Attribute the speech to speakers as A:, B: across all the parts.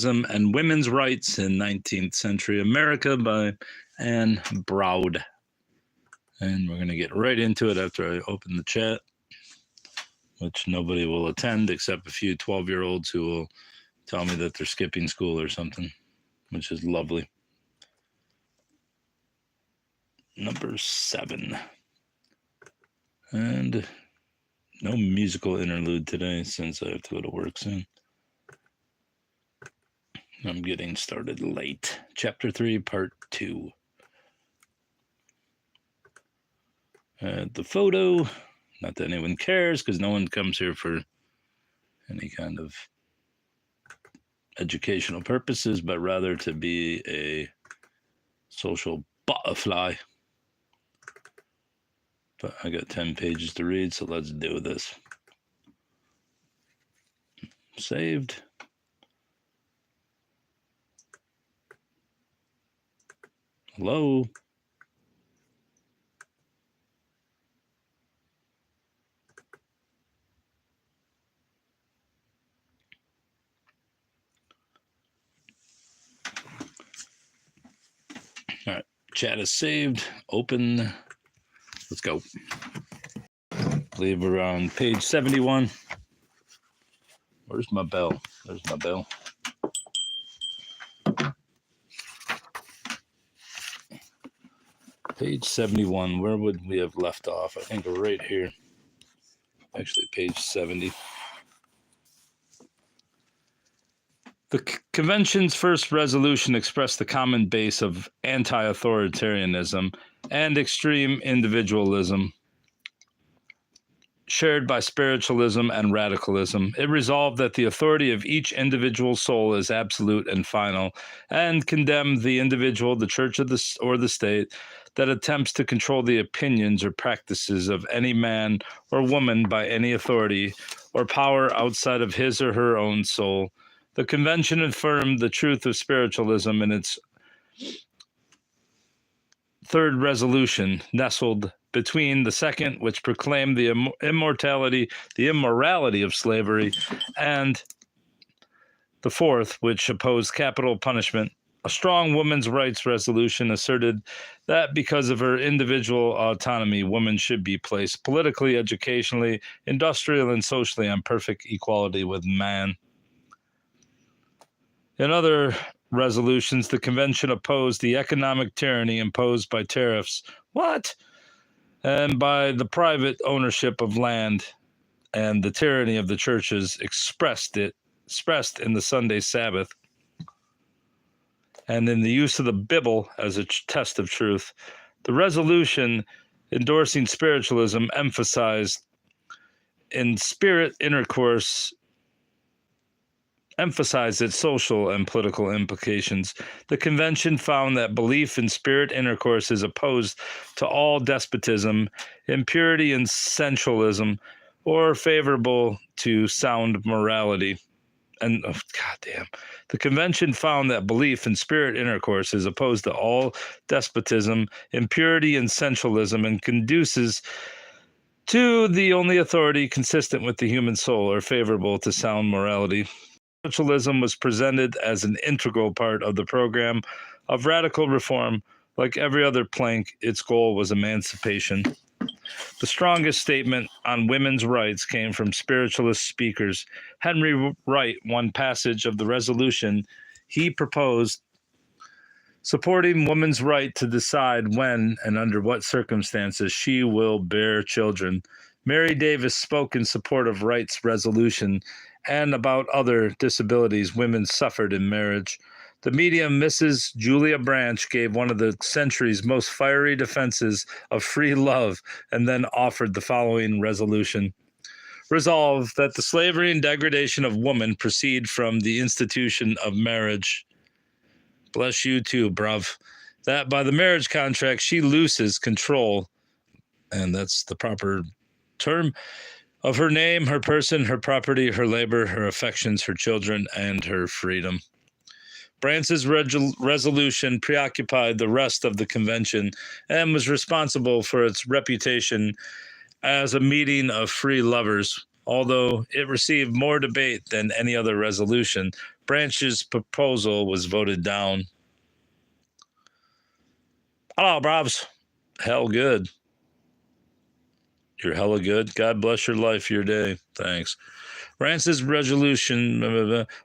A: and Women's Rights in 19th-Century America by Anne Braude. And we're going to get right into it after I open the chat, which nobody will attend except a few 12-year-olds who will tell me that they're skipping school or something, which is lovely. Number 7. And no musical interlude today since I have to go to work soon. I'm getting started late. Chapter 3, Part 2. The photo, not that anyone cares, because no one comes here for any kind of educational purposes, but rather to be a social butterfly. But I got 10 pages to read, so let's do this. Saved. Hello. All right, chat is saved. Open. Let's go. I believe we're on page 71. Where's my bell? There's my bell. Page 71. Where would we have left off? I think we're right here. Actually, page 70. The convention's first resolution expressed the common base of anti-authoritarianism and extreme individualism, shared by spiritualism and radicalism. It resolved that the authority of each individual soul is absolute and final, and condemned the individual, the church, or the state that attempts to control the opinions or practices of any man or woman by any authority or power outside of his or her own soul. The convention affirmed the truth of spiritualism in its third resolution, nestled between the second, which proclaimed the immorality of slavery, and the fourth, which opposed capital punishment. A strong women's rights resolution asserted that because of her individual autonomy, women should be placed politically, educationally, industrially, and socially on perfect equality with man. In other resolutions, the convention opposed the economic tyranny imposed by tariffs, and by the private ownership of land, and the tyranny of the churches expressed in the Sunday Sabbath, and in the use of the Bible as a test of truth. The resolution endorsing spiritualism emphasized its social and political implications. The convention found that belief in spirit intercourse is opposed to all despotism, impurity, and sensualism, or favorable to sound morality. And the convention found that belief in spirit intercourse is opposed to all despotism, impurity, and sensualism, and conduces to the only authority consistent with the human soul or favorable to sound morality. Spiritualism was presented as an integral part of the program of radical reform. Like every other plank, its goal was emancipation. The strongest statement on women's rights came from spiritualist speakers. Henry Wright, one passage of the resolution he proposed, supporting women's right to decide when and under what circumstances she will bear children. Mary Davis spoke in support of Wright's resolution and about other disabilities women suffered in marriage. The medium Mrs. Julia Branch gave one of the century's most fiery defenses of free love and then offered the following resolution. Resolve that the slavery and degradation of woman proceed from the institution of marriage. Bless you too, bruv. That by the marriage contract she looses control, and that's the proper term, of her name, her person, her property, her labor, her affections, her children, and her freedom. Brance's resolution preoccupied the rest of the convention and was responsible for its reputation as a meeting of free lovers, Although it received more debate than any other resolution, Branch's proposal was voted down. Hello, Brobs. Hell good. You're hella good. God bless your life, your day. Thanks. Rance's resolution,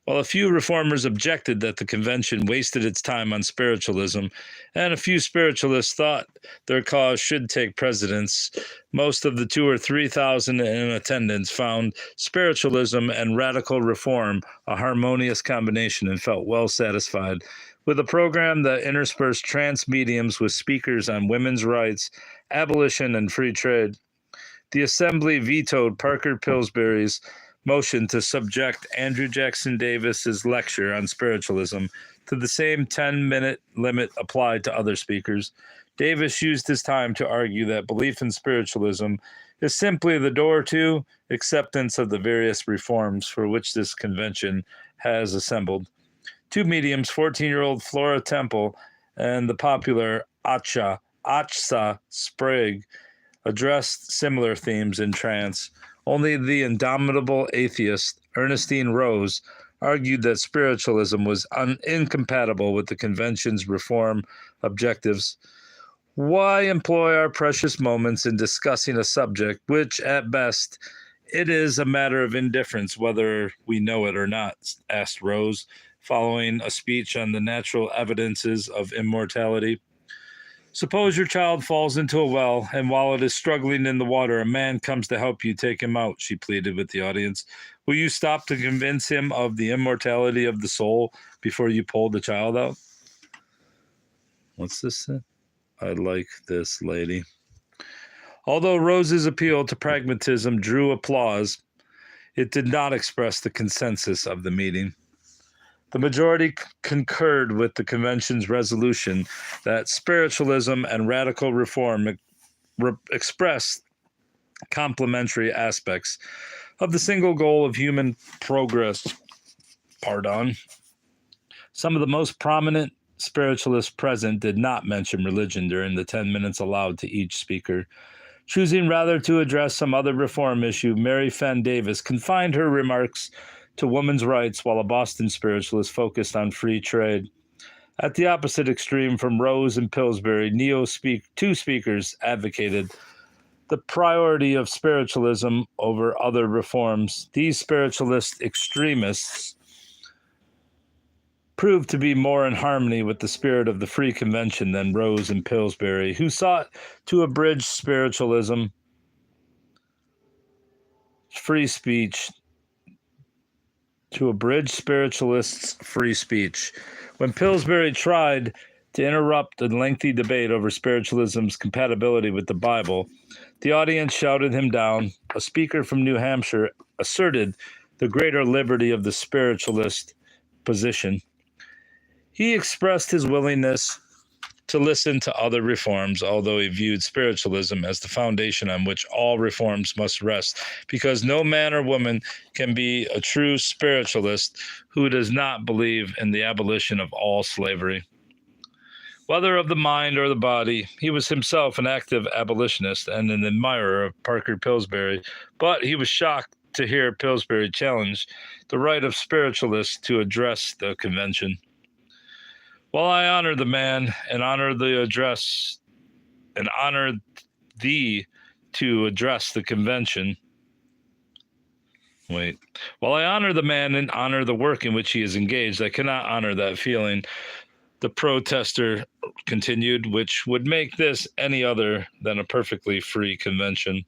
A: while a few reformers objected that the convention wasted its time on spiritualism, and a few spiritualists thought their cause should take precedence, most of the 2,000 or 3,000 in attendance found spiritualism and radical reform a harmonious combination and felt well satisfied with a program that interspersed trance mediums with speakers on women's rights, abolition, and free trade. The Assembly vetoed Parker Pillsbury's motion to subject Andrew Jackson Davis's lecture on spiritualism to the same 10-minute limit applied to other speakers. Davis used his time to argue that belief in spiritualism is simply the door to acceptance of the various reforms for which this convention has assembled. Two mediums, 14-year-old Flora Temple and the popular Achsa Sprague, addressed similar themes in trance. Only the indomitable atheist Ernestine Rose argued that spiritualism was incompatible with the convention's reform objectives. Why employ our precious moments in discussing a subject which, at best, it is a matter of indifference whether we know it or not? Asked Rose, following a speech on the natural evidences of immortality. Suppose your child falls into a well, and while it is struggling in the water, a man comes to help you take him out, she pleaded with the audience. Will you stop to convince him of the immortality of the soul before you pull the child out? What's this? I like this lady. Although Rose's appeal to pragmatism drew applause, it did not express the consensus of the meeting. The majority concurred with the convention's resolution that spiritualism and radical reform express complementary aspects of the single goal of human progress. Some of the most prominent spiritualists present did not mention religion during the 10 minutes allowed to each speaker. Choosing rather to address some other reform issue, Mary Fenn Davis confined her remarks to women's rights, while a Boston spiritualist focused on free trade. At the opposite extreme from Rose and Pillsbury, two speakers advocated the priority of spiritualism over other reforms. These spiritualist extremists proved to be more in harmony with the spirit of the Free Convention than Rose and Pillsbury, who sought to abridge spiritualism, free speech, to abridge spiritualists' free speech. When Pillsbury tried to interrupt a lengthy debate over spiritualism's compatibility with the Bible, the audience shouted him down. A speaker from New Hampshire asserted the greater liberty of the spiritualist position. He expressed his willingness to listen to other reforms, although he viewed spiritualism as the foundation on which all reforms must rest, because no man or woman can be a true spiritualist who does not believe in the abolition of all slavery. Whether of the mind or the body, he was himself an active abolitionist and an admirer of Parker Pillsbury, but he was shocked to hear Pillsbury challenge the right of spiritualists to address the convention. While I honor the man and honor the address and honor thee to address the convention. While I honor the man and honor the work in which he is engaged, I cannot honor that feeling, the protester continued, which would make this any other than a perfectly free convention.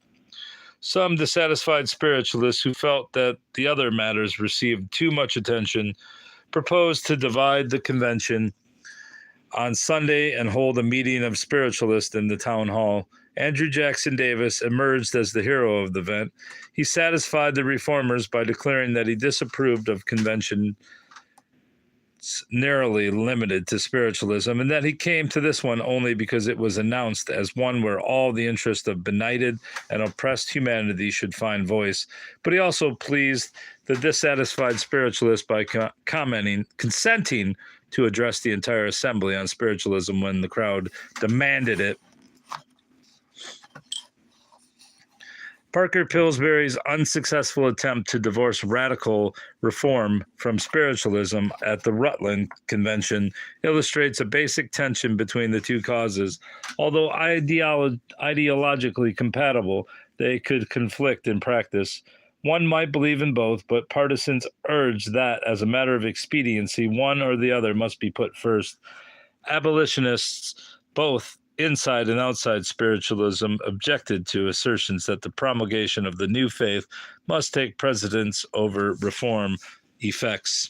A: Some dissatisfied spiritualists who felt that the other matters received too much attention proposed to divide the convention on Sunday and hold a meeting of spiritualists in the town hall. Andrew Jackson Davis emerged as the hero of the event. He satisfied the reformers by declaring that he disapproved of convention narrowly limited to spiritualism, and that he came to this one only because it was announced as one where all the interest of benighted and oppressed humanity should find voice. But he also pleased the dissatisfied spiritualists by consenting to address the entire assembly on spiritualism when the crowd demanded it. Parker Pillsbury's unsuccessful attempt to divorce radical reform from spiritualism at the Rutland Convention illustrates a basic tension between the two causes. Although ideologically compatible, they could conflict in practice. One might believe in both, but partisans urge that, as a matter of expediency, one or the other must be put first. Abolitionists, both inside and outside spiritualism, objected to assertions that the promulgation of the new faith must take precedence over reform effects.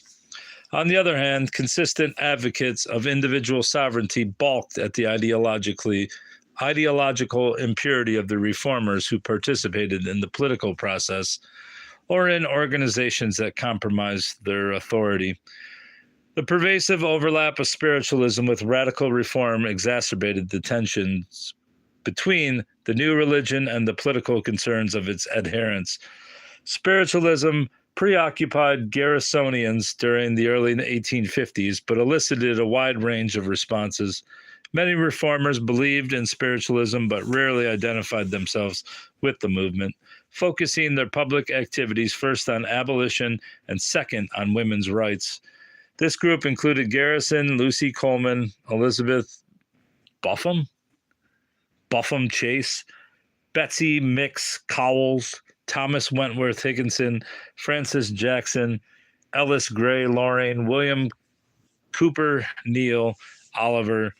A: On the other hand, consistent advocates of individual sovereignty balked at the ideological impurity of the reformers who participated in the political process or in organizations that compromised their authority. The pervasive overlap of spiritualism with radical reform exacerbated the tensions between the new religion and the political concerns of its adherents. Spiritualism preoccupied Garrisonians during the early 1850s, but elicited a wide range of responses. Many reformers believed in spiritualism, but rarely identified themselves with the movement, focusing their public activities first on abolition and second on women's rights. This group included Garrison, Lucy Coleman, Elizabeth Buffum Chase, Betsy Mix Cowles, Thomas Wentworth Higginson, Francis Jackson, Ellis Gray Loring, William Cooper Neal, Oliver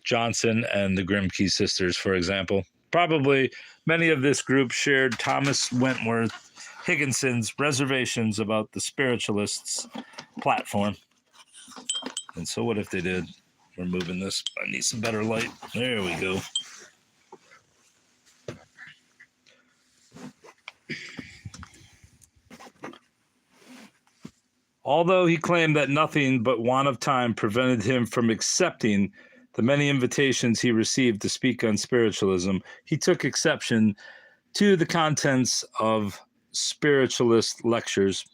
A: Johnson, and the Grimke sisters, for example. Probably many of this group shared Thomas Wentworth Higginson's reservations about the spiritualists' platform. And so what if they did? We're moving this. I need some better light. There we go. Although he claimed that nothing but want of time prevented him from accepting the many invitations he received to speak on spiritualism, he took exception to the contents of spiritualist lectures.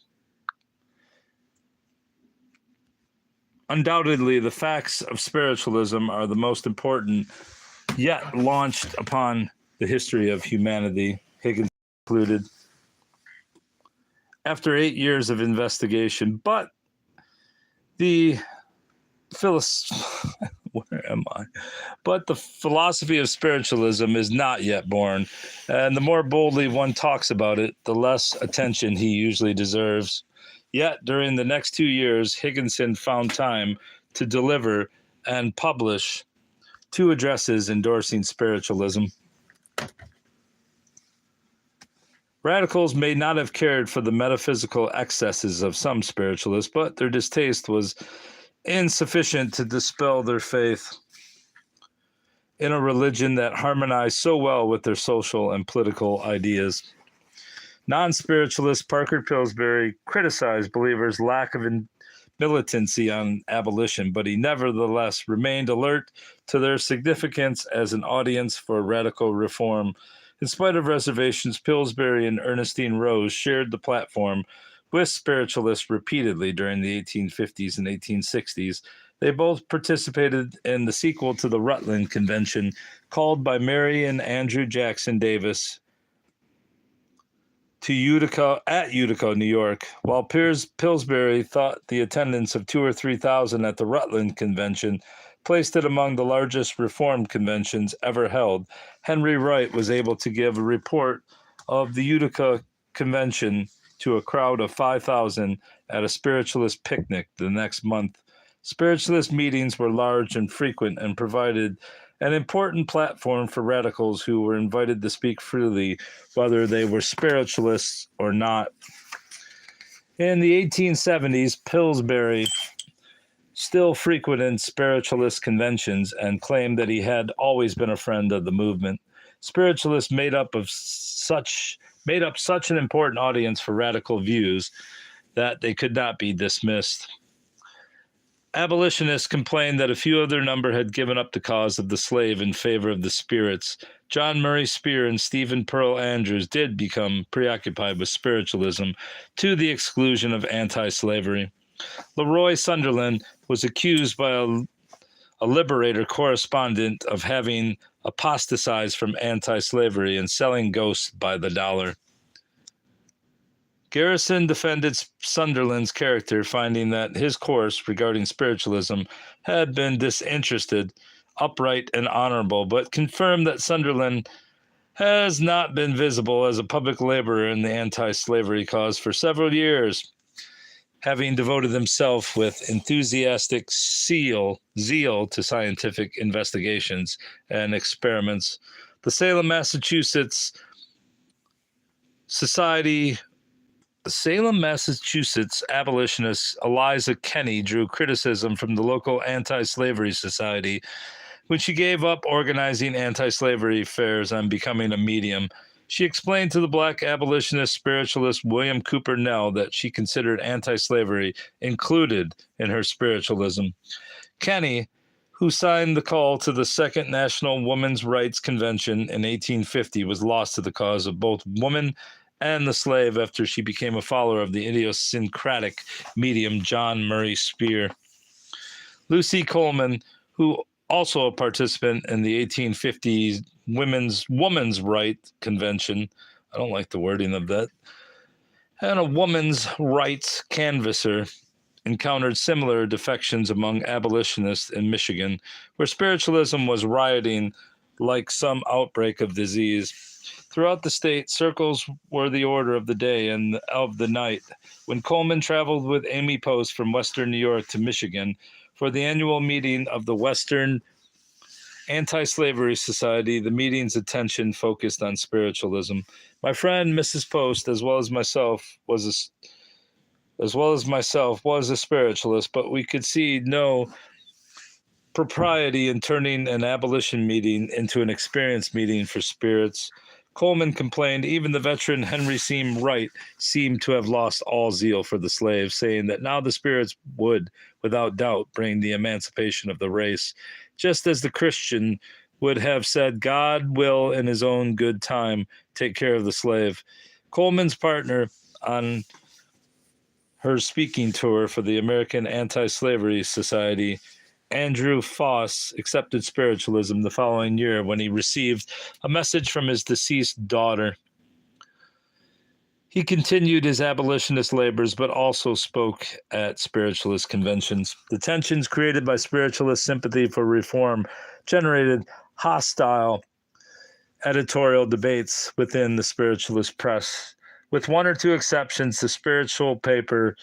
A: Undoubtedly, the facts of spiritualism are the most important yet launched upon the history of humanity, Higgins concluded. After 8 years of investigation, but the philosophy of spiritualism is not yet born, and the more boldly one talks about it, the less attention he usually deserves. Yet, during the next 2 years, Higginson found time to deliver and publish 2 addresses endorsing spiritualism. Radicals may not have cared for the metaphysical excesses of some spiritualists, but their distaste was insufficient to dispel their faith in a religion that harmonized so well with their social and political ideas. Non-spiritualist Parker Pillsbury criticized believers' lack of militancy on abolition, but he nevertheless remained alert to their significance as an audience for radical reform. In spite of reservations, Pillsbury and Ernestine Rose shared the platform with spiritualists repeatedly during the 1850s and 1860s. They both participated in the sequel to the Rutland Convention, called by Mary and Andrew Jackson Davis to Utica, New York. While Pillsbury thought the attendance of 2,000 or 3,000 at the Rutland Convention placed it among the largest reform conventions ever held, Henry Wright was able to give a report of the Utica Convention to a crowd of 5,000 at a spiritualist picnic the next month. Spiritualist meetings were large and frequent and provided an important platform for radicals who were invited to speak freely, whether they were spiritualists or not. In the 1870s, Pillsbury still frequented spiritualist conventions and claimed that he had always been a friend of the movement. Spiritualists made up such an important audience for radical views that they could not be dismissed. Abolitionists complained that a few of their number had given up the cause of the slave in favor of the spirits. John Murray Spear and Stephen Pearl Andrews did become preoccupied with spiritualism to the exclusion of anti-slavery. Leroy Sunderland was accused by a liberator correspondent of having apostatized from anti-slavery and selling ghosts by the dollar. Garrison defended Sunderland's character, finding that his course regarding spiritualism had been disinterested, upright, and honorable, but confirmed that Sunderland has not been visible as a public laborer in the anti-slavery cause for several years, having devoted himself with enthusiastic zeal to scientific investigations and experiments. The Salem, Massachusetts abolitionist Eliza Kenny drew criticism from the local anti-slavery society when she gave up organizing anti-slavery fairs and becoming a medium. She explained to the Black abolitionist spiritualist William Cooper Nell that she considered anti-slavery included in her spiritualism. Kenny, who signed the call to the Second National Women's Rights Convention in 1850, was lost to the cause of both woman and the slave after she became a follower of the idiosyncratic medium John Murray Spear. Lucy Coleman, who also a participant in the 1850s Women's Right Convention, I don't like the wording of that, and a woman's rights canvasser, encountered similar defections among abolitionists in Michigan, where spiritualism was rioting like some outbreak of disease. Throughout the state, circles were the order of the day and of the night. When Coleman traveled with Amy Post from Western New York to Michigan for the annual meeting of the Western Anti-Slavery Society, the meeting's attention focused on spiritualism. My friend, Mrs. Post, as well as myself, was a spiritualist, but we could see no propriety in turning an abolition meeting into an experience meeting for spirits. Coleman complained even the veteran Henry C. Wright seemed to have lost all zeal for the slaves, saying that now the spirits would, without doubt, bring the emancipation of the race, just as the Christian would have said, God will, in his own good time, take care of the slave. Coleman's partner on her speaking tour for the American Anti-Slavery Society, Andrew Foss, accepted spiritualism the following year when he received a message from his deceased daughter. He continued his abolitionist labors, but also spoke at spiritualist conventions. The tensions created by spiritualist sympathy for reform generated hostile editorial debates within the spiritualist press. With one or two exceptions, the spiritual papers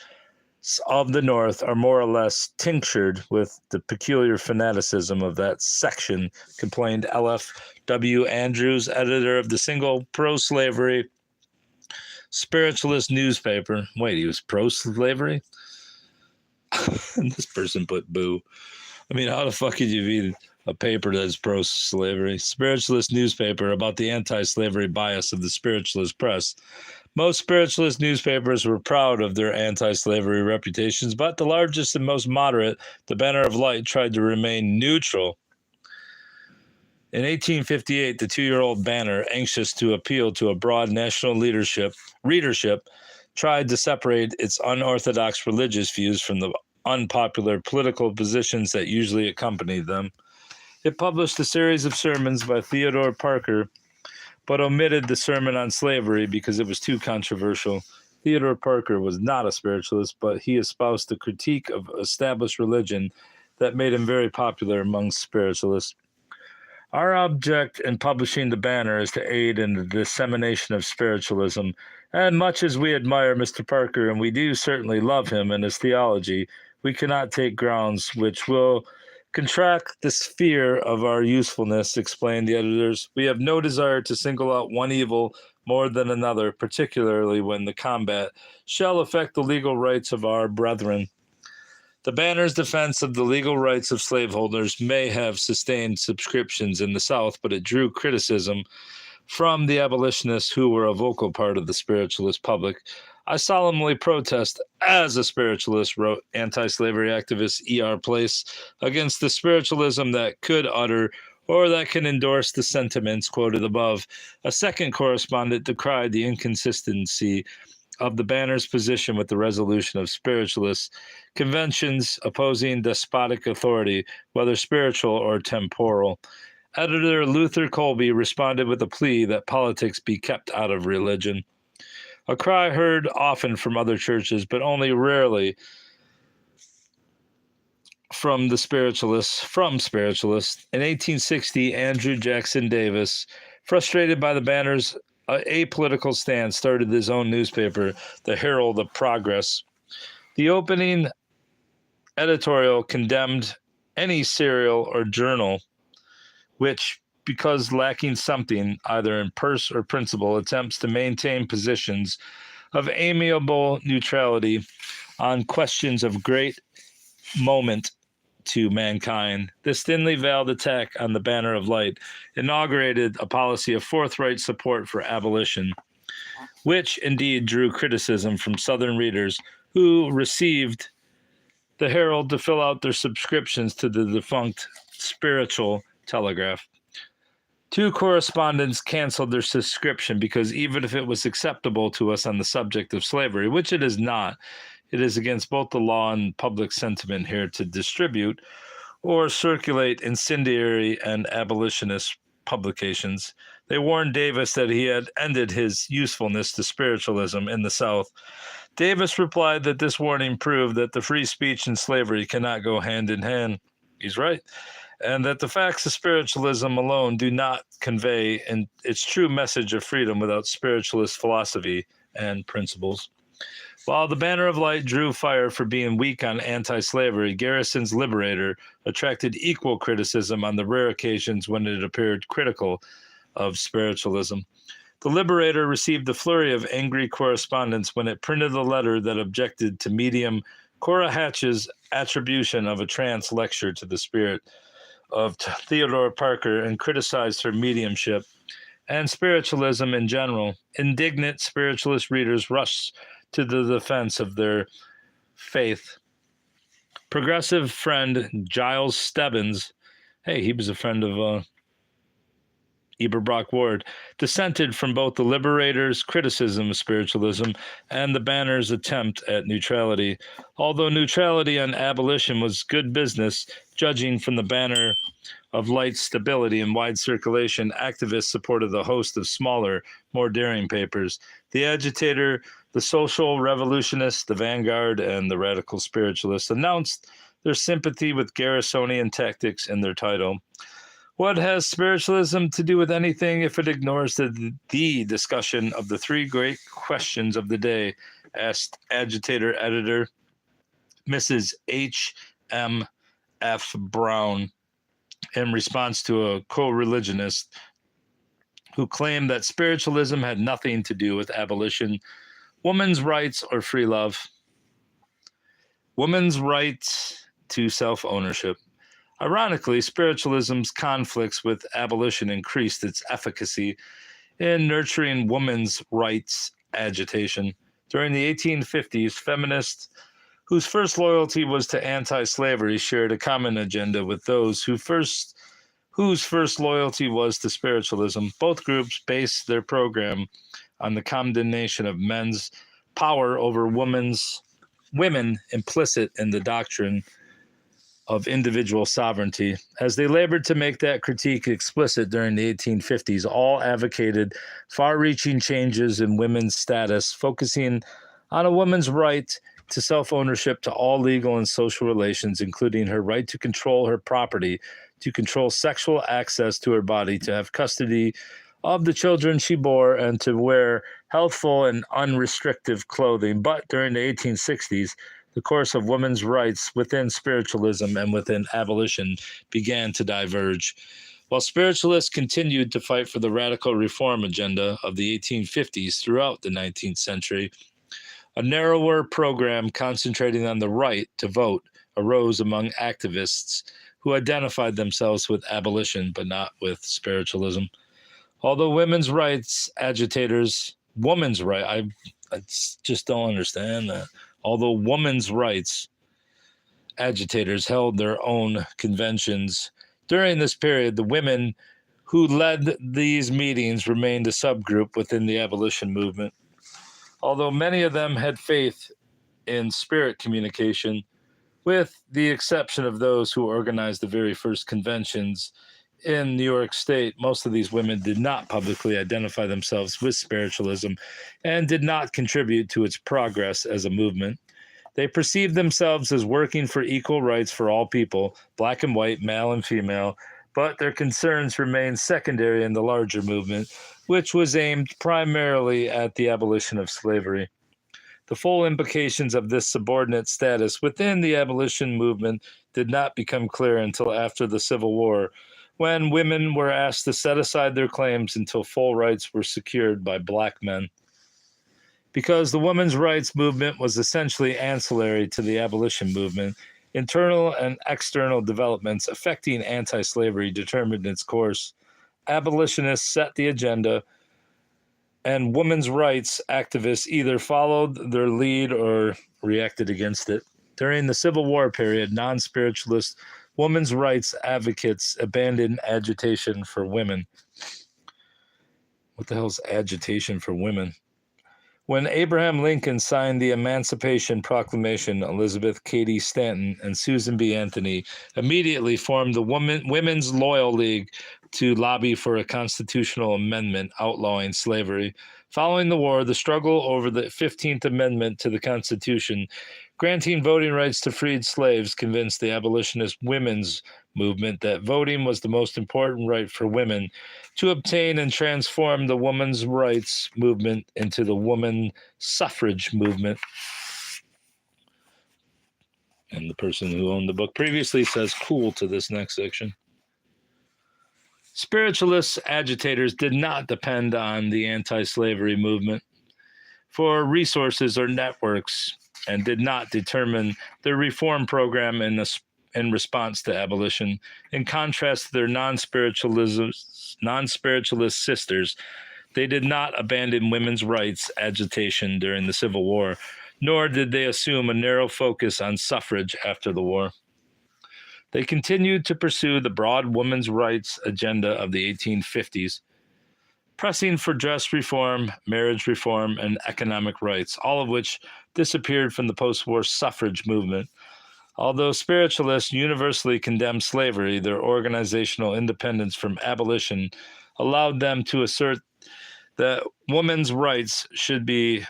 A: of the North are more or less tinctured with the peculiar fanaticism of that section, complained L.F.W. Andrews, editor of the single pro-slavery spiritualist newspaper. Wait, he was pro-slavery? This person put boo. I mean, how the fuck could you be a paper that's pro-slavery? Spiritualist newspaper about the anti-slavery bias of the spiritualist press. Most spiritualist newspapers were proud of their anti-slavery reputations, but the largest and most moderate, the Banner of Light, tried to remain neutral. In 1858, the two-year-old Banner, anxious to appeal to a broad national readership, tried to separate its unorthodox religious views from the unpopular political positions that usually accompanied them. It published a series of sermons by Theodore Parker, but omitted the sermon on slavery because it was too controversial. Theodore Parker was not a spiritualist, but he espoused a critique of established religion that made him very popular among spiritualists. Our object in publishing the Banner is to aid in the dissemination of spiritualism, and much as we admire Mr. Parker, and we do certainly love him and his theology, we cannot take grounds which will contract the sphere of our usefulness, explained the editors. We have no desire to single out one evil more than another, particularly when the combat shall affect the legal rights of our brethren. The Banner's defense of the legal rights of slaveholders may have sustained subscriptions in the South, but it drew criticism from the abolitionists who were a vocal part of the spiritualist public. I solemnly protest as a spiritualist, wrote anti-slavery activist E.R. Place, against the spiritualism that could utter or that can endorse the sentiments quoted above. A second correspondent decried the inconsistency of the banner's position with the resolution of spiritualist conventions opposing despotic authority, whether spiritual or temporal. Editor Luther Colby responded with a plea that politics be kept out of religion, a cry heard often from other churches, but only rarely from spiritualists. In 1860, Andrew Jackson Davis, frustrated by the banner's apolitical stance, started his own newspaper, the Herald of Progress. The opening editorial condemned any serial or journal which, because lacking something, either in purse or principle, attempts to maintain positions of amiable neutrality on questions of great moment to mankind. This thinly veiled attack on the banner of light inaugurated a policy of forthright support for abolition, which indeed drew criticism from Southern readers who received the Herald to fill out their subscriptions to the defunct Spiritual Telegraph. 2 correspondents canceled their subscription because even if it was acceptable to us on the subject of slavery, which it is not, it is against both the law and public sentiment here to distribute or circulate incendiary and abolitionist publications. They warned Davis that he had ended his usefulness to spiritualism in the South. Davis replied that this warning proved that the free speech and slavery cannot go hand in hand. He's right. And that the facts of spiritualism alone do not convey its true message of freedom without spiritualist philosophy and principles. While the Banner of Light drew fire for being weak on anti-slavery, Garrison's Liberator attracted equal criticism on the rare occasions when it appeared critical of spiritualism. The Liberator received a flurry of angry correspondence when it printed a letter that objected to medium Cora Hatch's attribution of a trance lecture to the spirit of Theodore Parker and criticized her mediumship and spiritualism in general. Indignant spiritualist readers rushed to the defense of their faith. Progressive friend Giles Stebbins, hey, he was a friend of Eberbrock Ward, dissented from both the Liberator's criticism of spiritualism and the Banner's attempt at neutrality. Although neutrality on abolition was good business, judging from the Banner of Light's stability and wide circulation, activists supported a host of smaller, more daring papers. The Agitator, the Social Revolutionist, the Vanguard, and the Radical Spiritualist announced their sympathy with Garrisonian tactics in their title. What has spiritualism to do with anything if it ignores the discussion of the 3 great questions of the day? Asked Agitator editor Mrs. H. M. F. Brown in response to a co-religionist who claimed that spiritualism had nothing to do with abolition, women's rights, or free love. Women's rights to self-ownership. Ironically, spiritualism's conflicts with abolition increased its efficacy in nurturing women's rights agitation. During the 1850s, feminists whose first loyalty was to anti-slavery shared a common agenda with those whose first loyalty was to spiritualism. Both groups based their program on the condemnation of men's power over women implicit in the doctrine of individual sovereignty. As they labored to make that critique explicit during the 1850s, all advocated far-reaching changes in women's status, focusing on a woman's right to self-ownership to all legal and social relations, including her right to control her property, to control sexual access to her body, to have custody of the children she bore, and to wear healthful and unrestrictive clothing. But during the 1860s, the course of women's rights within spiritualism and within abolition began to diverge. While spiritualists continued to fight for the radical reform agenda of the 1850s throughout the 19th century, a narrower program concentrating on the right to vote arose among activists who identified themselves with abolition but not with spiritualism. Although women's rights agitators, I just don't understand that. Although women's rights agitators held their own conventions, during this period, the women who led these meetings remained a subgroup within the abolition movement. although many of them had faith in spirit communication, with the exception of those who organized the very first conventions in New York State. Most of these women did not publicly identify themselves with spiritualism and did not contribute to its progress as a movement. They perceived themselves as working for equal rights for all people, black and white, male and female, but their concerns remained secondary in the larger movement, which was aimed primarily at the abolition of slavery. The full implications of this subordinate status within the abolition movement did not become clear until after the Civil War, when women were asked to set aside their claims until full rights were secured by black men. Because the women's rights movement was essentially ancillary to the abolition movement, internal and external developments affecting anti-slavery determined its course. Abolitionists set the agenda, and women's rights activists either followed their lead or reacted against it. During the Civil War period, non-spiritualist women's rights advocates abandoned agitation for women. What the hell is agitation for women? When Abraham Lincoln signed the Emancipation Proclamation, Elizabeth Cady Stanton and Susan B. Anthony immediately formed the Women's Loyal League to lobby for a constitutional amendment outlawing slavery. Following the war, the struggle over the 15th Amendment to the Constitution, granting voting rights to freed slaves, convinced the abolitionist women's movement that voting was the most important right for women to obtain, and transform the women's rights movement into the woman suffrage movement. And the person who owned the book previously says cool to this next section. Spiritualist agitators did not depend on the anti-slavery movement for resources or networks, and did not determine their reform program in response to abolition. In contrast to their non-spiritualist sisters, they did not abandon women's rights agitation during the Civil War, nor did they assume a narrow focus on suffrage after the war. They continued to pursue the broad women's rights agenda of the 1850s, pressing for dress reform, marriage reform, and economic rights, all of which disappeared from the post-war suffrage movement. Although spiritualists universally condemned slavery, their organizational independence from abolition allowed them to assert that women's rights should be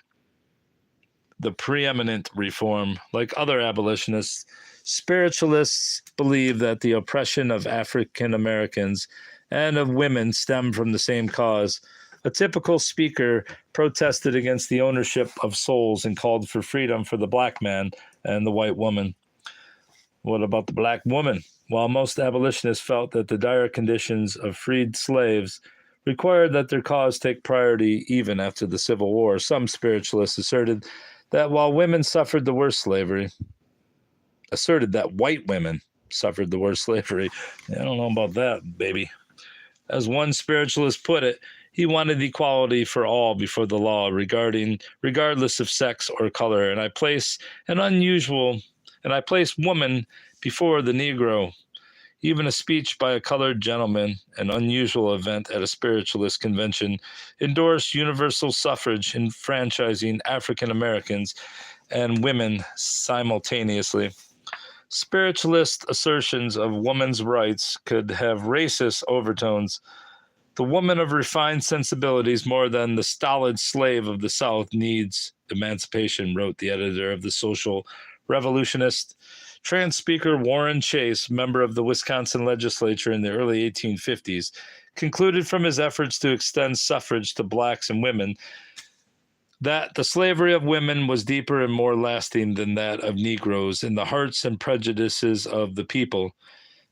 A: the preeminent reform. Like other abolitionists, spiritualists believe that the oppression of African Americans and of women stemmed from the same cause. A typical speaker protested against the ownership of souls and called for freedom for the black man and the white woman. What about the black woman? While most abolitionists felt that the dire conditions of freed slaves required that their cause take priority even after the Civil War, some spiritualists asserted that while women suffered the worst slavery, that white women suffered the worst slavery. I don't know about that, baby. As one spiritualist put it, he wanted equality for all before the law, regardless of sex or color. And I place woman before the Negro. Even a speech by a colored gentleman, an unusual event at a spiritualist convention, endorsed universal suffrage, enfranchising African Americans and women simultaneously. Spiritualist assertions of women's rights could have racist overtones. The woman of refined sensibilities, more than the stolid slave of the South, needs emancipation, wrote the editor of the Social Revolutionist. Trans speaker Warren Chase, member of the Wisconsin legislature in the early 1850s, concluded from his efforts to extend suffrage to blacks and women that the slavery of women was deeper and more lasting than that of Negroes in the hearts and prejudices of the people.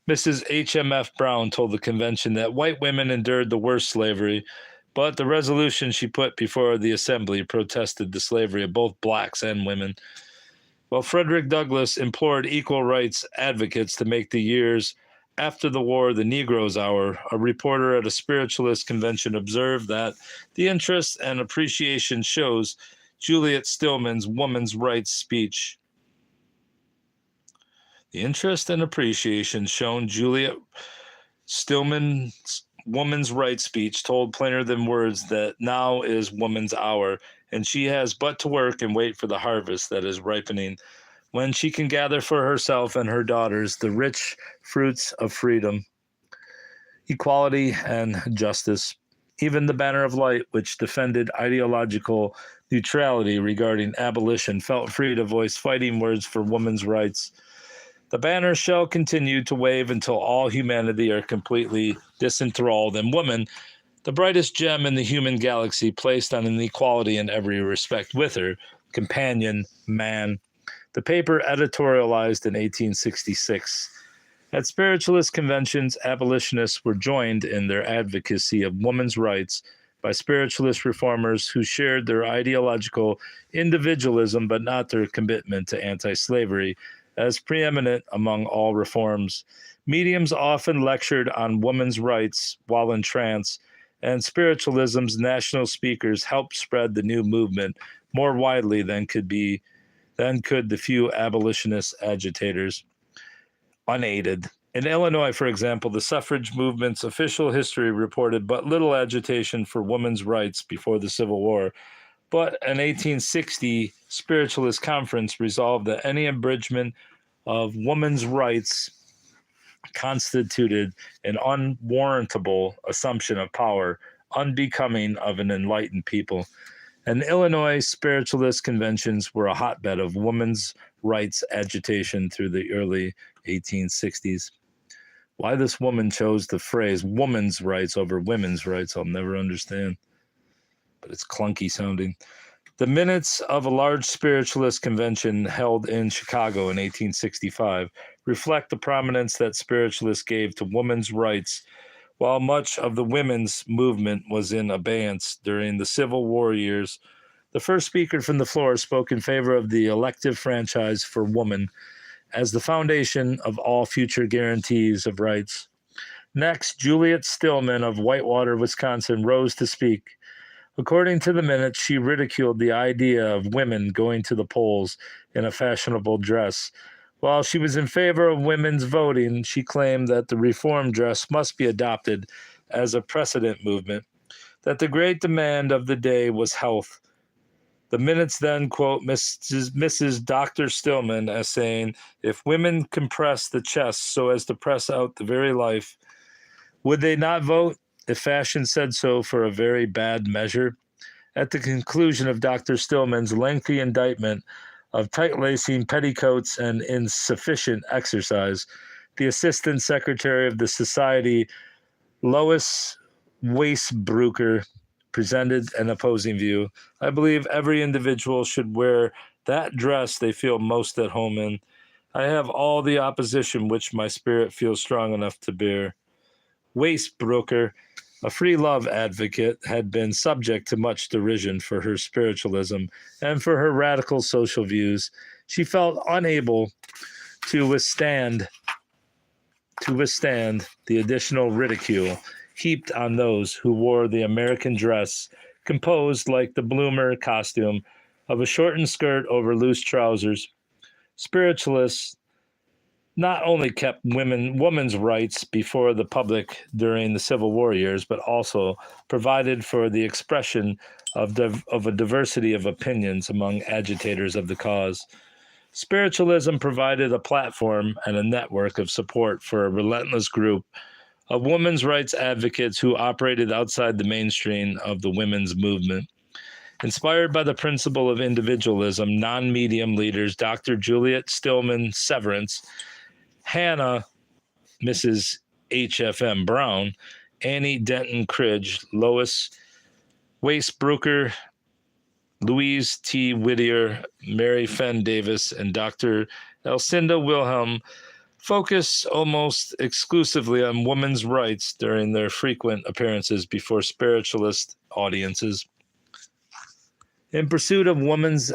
A: Mrs. H.M.F. Brown told the convention that white women endured the worst slavery, but the resolution she put before the assembly protested the slavery of both blacks and women. While Frederick Douglass implored equal rights advocates to make the years after the war the Negro's hour, a reporter at a spiritualist convention observed that the interest and appreciation shows Juliet Stillman's woman's rights speech. The interest and appreciation shown Juliet Stillman's woman's rights speech told plainer than words that now is woman's hour, and she has but to work and wait for the harvest that is ripening, when she can gather for herself and her daughters the rich fruits of freedom, equality, and justice. Even the banner of light, which defended ideological neutrality regarding abolition, felt free to voice fighting words for women's rights. The banner shall continue to wave until all humanity are completely disenthralled, and woman, the brightest gem in the human galaxy, placed on an equality in every respect with her companion, man. The paper editorialized in 1866. At spiritualist conventions, abolitionists were joined in their advocacy of women's rights by spiritualist reformers who shared their ideological individualism but not their commitment to anti-slavery as preeminent among all reforms. Mediums often lectured on women's rights while in trance, and spiritualism's national speakers helped spread the new movement more widely than could the few abolitionist agitators unaided. In Illinois, for example, the suffrage movement's official history reported but little agitation for women's rights before the Civil War, but an 1860 spiritualist conference resolved that any abridgment of women's rights constituted an unwarrantable assumption of power, unbecoming of an enlightened people. And Illinois spiritualist conventions were a hotbed of women's rights agitation through the early 1860s. Why this woman chose the phrase woman's rights over women's rights, I'll never understand. But it's clunky sounding. The minutes of a large spiritualist convention held in Chicago in 1865 reflect the prominence that spiritualists gave to women's rights, while much of the women's movement was in abeyance during the Civil War years. The first speaker from the floor spoke in favor of the elective franchise for women as the foundation of all future guarantees of rights. Next, Juliet Stillman of Whitewater, Wisconsin, rose to speak. According to the minutes, she ridiculed the idea of women going to the polls in a fashionable dress. While she was in favor of women's voting, she claimed that the reform dress must be adopted as a precedent movement, that the great demand of the day was health. The minutes then quote Mrs. Dr. Stillman as saying, "If women compress the chest so as to press out the very life, would they not vote if fashion said so for a very bad measure?" At the conclusion of Dr. Stillman's lengthy indictment of tight-lacing petticoats and insufficient exercise, the Assistant Secretary of the Society, Lois Weisbrucker, presented an opposing view. "I believe every individual should wear that dress they feel most at home in. I have all the opposition which my spirit feels strong enough to bear." Weisbrucker, a free love advocate, had been subject to much derision for her spiritualism and for her radical social views. She felt unable to withstand the additional ridicule heaped on those who wore the American dress, composed like the bloomer costume of a shortened skirt over loose trousers. Spiritualists not only kept women's rights before the public during the Civil War years, but also provided for the expression of a diversity of opinions among agitators of the cause. Spiritualism provided a platform and a network of support for a relentless group of women's rights advocates who operated outside the mainstream of the women's movement. Inspired by the principle of individualism, non-medium leaders Dr. Juliet Stillman Severance, Hannah, Mrs. H.F.M. Brown, Annie Denton Cridge, Lois Weisbrucker, Louise T. Whittier, Mary Fenn Davis, and Dr. Elcinda Wilhelm focus almost exclusively on women's rights during their frequent appearances before spiritualist audiences. In pursuit of women's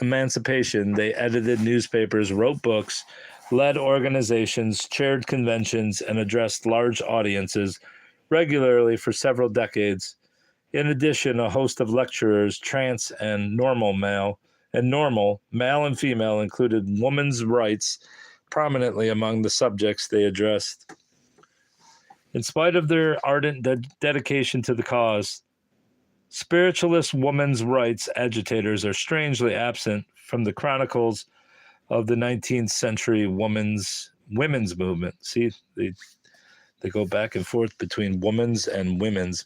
A: emancipation, they edited newspapers, wrote books, led organizations, chaired conventions, and addressed large audiences regularly for several decades. In addition, a host of lecturers, trance and normal, male and female, included women's rights prominently among the subjects they addressed. In spite of their ardent dedication to the cause, Spiritualist women's rights agitators are strangely absent from the chronicles of the 19th-century women's movement. See, they go back and forth between women's and women's.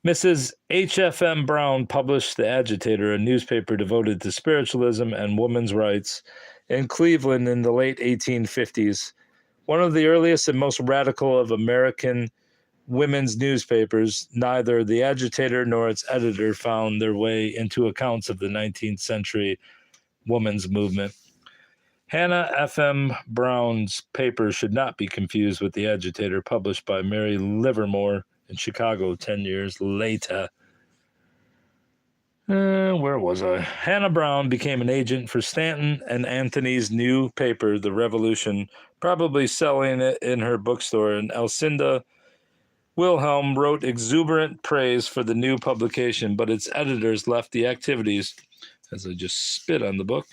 A: Mrs. H.F.M. Braude published The Agitator, a newspaper devoted to spiritualism and women's rights, in Cleveland in the late 1850s. One of the earliest and most radical of American women's newspapers, neither The Agitator nor its editor found their way into accounts of the 19th century women's movement. Hannah F.M. Braude's paper should not be confused with The Agitator, published by Mary Livermore in Chicago 10 years later. Where was I? Hannah Braude became an agent for Stanton and Anthony's new paper, The Revolution, probably selling it in her bookstore, and Alcinda Wilhelm wrote exuberant praise for the new publication, but its editors left the activities, as I just spit on the book,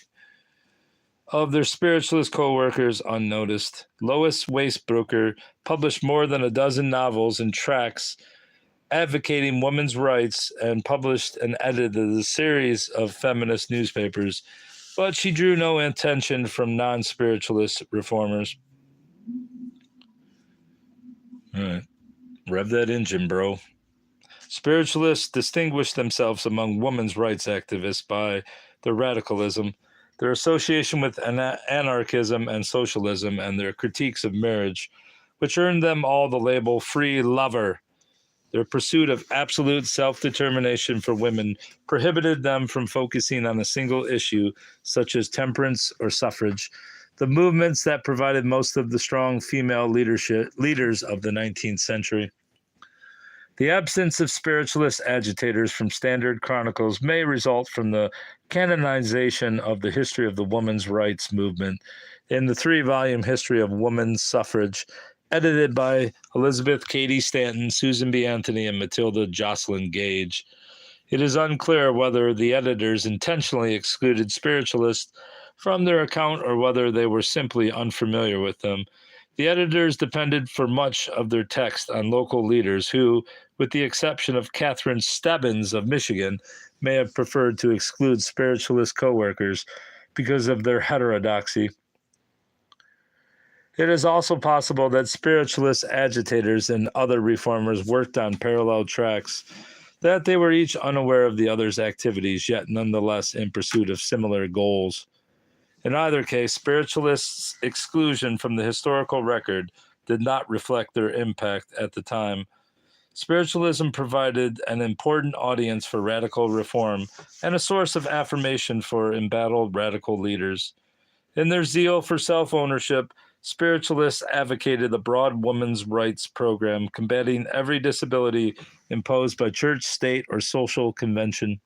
A: of their spiritualist co-workers unnoticed. Lois Wastebroeker published more than a dozen novels and tracts advocating women's rights and published and edited a series of feminist newspapers, but she drew no attention from non-spiritualist reformers. All right. Rev that engine, bro. Spiritualists distinguished themselves among women's rights activists by their radicalism, their association with anarchism and socialism, and their critiques of marriage, which earned them all the label free lover. Their pursuit of absolute self-determination for women prohibited them from focusing on a single issue, such as temperance or suffrage, the movements that provided most of the strong female leaders of the 19th century. The absence of spiritualist agitators from standard chronicles may result from the canonization of the history of the women's rights movement in the 3-volume History of Women's Suffrage, edited by Elizabeth Cady Stanton, Susan B. Anthony, and Matilda Jocelyn Gage. It is unclear whether the editors intentionally excluded spiritualists from their account or whether they were simply unfamiliar with them. The editors depended for much of their text on local leaders who, with the exception of Catherine Stebbins of Michigan, may have preferred to exclude spiritualist co-workers because of their heterodoxy. It is also possible that spiritualist agitators and other reformers worked on parallel tracks, that they were each unaware of the other's activities, yet nonetheless in pursuit of similar goals. In either case, spiritualists' exclusion from the historical record did not reflect their impact at the time. Spiritualism provided an important audience for radical reform and a source of affirmation for embattled radical leaders. In their zeal for self-ownership, spiritualists advocated the broad women's rights program, combating every disability imposed by church, state, or social convention.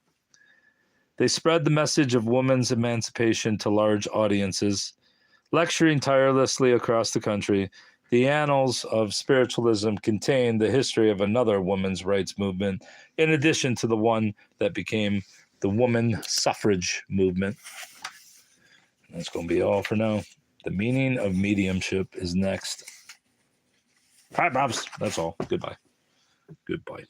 A: They spread the message of women's emancipation to large audiences, lecturing tirelessly across the country. The annals of spiritualism contain the history of another women's rights movement, in addition to the one that became the woman suffrage movement. That's going to be all for now. The meaning of mediumship is next. All right, Bobs. That's all. Goodbye. Goodbye.